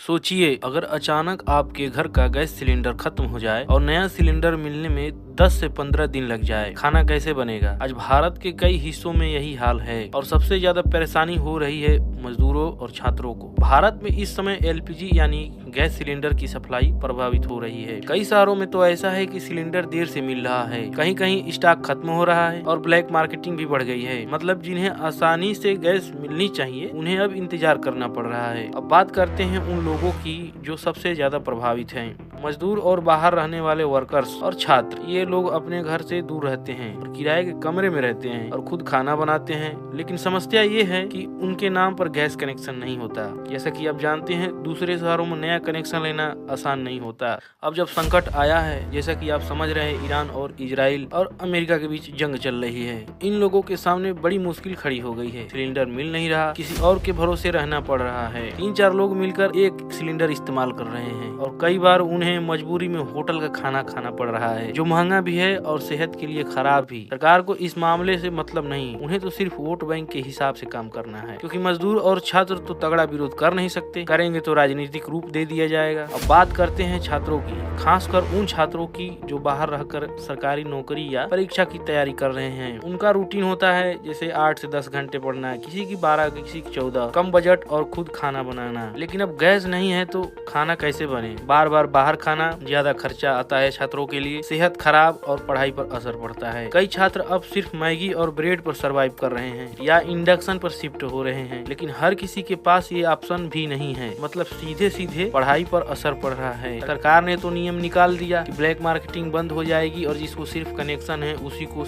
सोचिए, अगर अचानक आपके घर का गैस सिलेंडर खत्म हो जाए और नया सिलेंडर मिलने में 10 से 15 दिन लग जाए, खाना कैसे बनेगा। आज भारत के कई हिस्सों में यही हाल है और सबसे ज्यादा परेशानी हो रही है मजदूरों और छात्रों को। भारत में इस समय एलपीजी यानी गैस सिलेंडर की सप्लाई प्रभावित हो रही है। कई शहरों में तो ऐसा है कि सिलेंडर देर से मिल रहा है, कहीं कहीं स्टॉक खत्म हो रहा है और ब्लैक मार्केटिंग भी बढ़ गई है। मतलब जिन्हें आसानी से गैस मिलनी चाहिए उन्हें अब इंतजार करना पड़ रहा है। अब बात करते हैं उन लोगों की जो सबसे ज्यादा प्रभावित हैं, मजदूर और बाहर रहने वाले वर्कर्स और छात्र। ये लोग अपने घर से दूर रहते हैं और किराए के कमरे में रहते हैं और खुद खाना बनाते हैं, लेकिन समस्या ये है कि उनके नाम पर गैस कनेक्शन नहीं होता। जैसा कि आप जानते हैं, दूसरे शहरों में नया कनेक्शन लेना आसान नहीं होता। अब जब संकट आया है, जैसा कि आप समझ रहे हैं, ईरान और इजराइल और अमेरिका के बीच जंग चल रही है, इन लोगों के सामने बड़ी मुश्किल खड़ी हो गई है। सिलेंडर मिल नहीं रहा, किसी और के भरोसे रहना पड़ रहा है। 3-4 लोग मिलकर एक सिलेंडर इस्तेमाल कर रहे हैं और कई बार उन्हें मजबूरी में होटल का खाना खाना पड़ रहा है, जो महंगा भी है और सेहत के लिए खराब भी। सरकार को इस मामले से मतलब नहीं, उन्हें तो सिर्फ वोट बैंक के हिसाब से काम करना है, क्योंकि मजदूर और छात्र तो तगड़ा विरोध कर नहीं सकते, करेंगे तो राजनीतिक रूप दे दिया जाएगा। अब बात करते हैं छात्रों की, खासकर उन छात्रों की जो बाहर रहकर सरकारी नौकरी या परीक्षा की तैयारी कर रहे हैं। उनका रूटीन होता है जैसे 8 से 10 घंटे पढ़ना, किसी की 12, किसी की 14, कम बजट और खुद खाना बनाना। लेकिन अब गैस नहीं है तो खाना कैसे बने। बार बार बाहर खाना, ज्यादा खर्चा आता है छात्रों के लिए, सेहत खराब और पढ़ाई पर असर पड़ता है। कई छात्र अब सिर्फ मैगी और ब्रेड पर सरवाइव कर रहे हैं या इंडक्शन पर शिफ्ट हो रहे हैं, लेकिन हर किसी के पास ये ऑप्शन भी नहीं है। मतलब सीधे सीधे पढ़ाई पर असर पड़ रहा है। सरकार ने तो नियम निकाल दिया कि ब्लैक मार्केटिंग बंद हो जाएगी और जिसको सिर्फ कनेक्शन है उसी को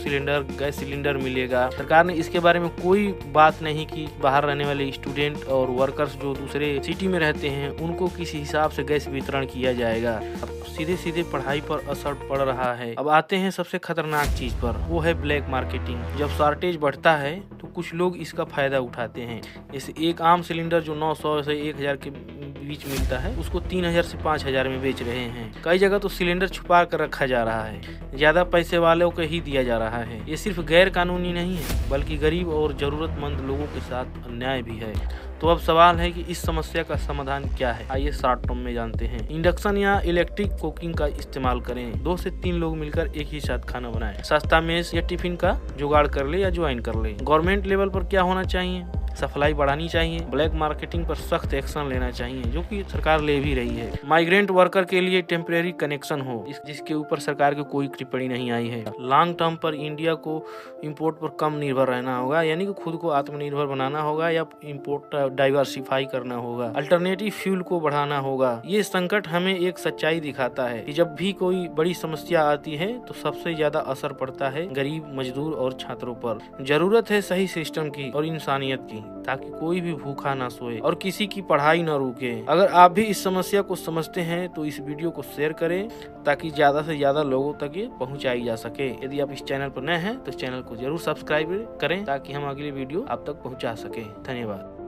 गैस सिलेंडर मिलेगा। सरकार ने इसके बारे में कोई बात नहीं की। बाहर रहने वाले स्टूडेंट और वर्कर्स जो दूसरे सिटी में रहते हैं उनको किस हिसाब से गैस वितरण किया जाएगा। अब सीधे सीधे पढ़ाई पर असर पड़ रहा है। अब आते हैं सबसे खतरनाक चीज पर, वो है ब्लैक मार्केटिंग। जब शॉर्टेज बढ़ता है तो कुछ लोग इसका फायदा उठाते हैं। जैसे एक आम सिलेंडर जो 900 से 1000 के बीच मिलता है, उसको 3000 से 5000 में बेच रहे हैं। कई जगह तो सिलेंडर छुपा कर रखा जा रहा है, ज्यादा पैसे वालों को ही दिया जा रहा है। ये सिर्फ गैर कानूनी नहीं है, बल्कि गरीब और जरूरतमंद लोगों के साथ अन्याय भी है। तो अब सवाल है कि इस समस्या का समाधान क्या है। आइए शॉर्ट टर्म में जानते हैं। इंडक्शन या इलेक्ट्रिक कुकिंग का इस्तेमाल करें। 2 से 3 लोग मिलकर एक ही साथ खाना बनाएं। सस्ता मेस या टिफिन का जुगाड़ कर ले या ज्वाइन कर ले। गवर्नमेंट लेवल पर क्या होना चाहिए, सप्लाई बढ़ानी चाहिए। ब्लैक मार्केटिंग पर सख्त एक्शन लेना चाहिए, जो कि सरकार ले भी रही है। माइग्रेंट वर्कर के लिए टेम्परेरी कनेक्शन हो, जिसके ऊपर सरकार की कोई टिप्पणी नहीं आई है। लॉन्ग टर्म पर इंडिया को इंपोर्ट पर कम निर्भर रहना होगा, यानी कि खुद को आत्मनिर्भर बनाना होगा या इंपोर्ट डाइवर्सिफाई करना होगा। अल्टरनेटिव फ्यूल को बढ़ाना होगा। ये संकट हमें एक सच्चाई दिखाता है कि जब भी कोई बड़ी समस्या आती है तो सबसे ज्यादा असर पड़ता है गरीब, मजदूर और छात्रों पर। जरूरत है सही सिस्टम की और इंसानियत की, ताकि कोई भी भूखा ना सोए और किसी की पढ़ाई ना रुके। अगर आप भी इस समस्या को समझते हैं तो इस वीडियो को शेयर करें, ताकि ज्यादा से ज्यादा लोगों तक ये पहुंचाई जा सके। यदि आप इस चैनल पर नए हैं तो इस चैनल को जरूर सब्सक्राइब करें, ताकि हम अगली वीडियो आप तक पहुंचा सके। धन्यवाद।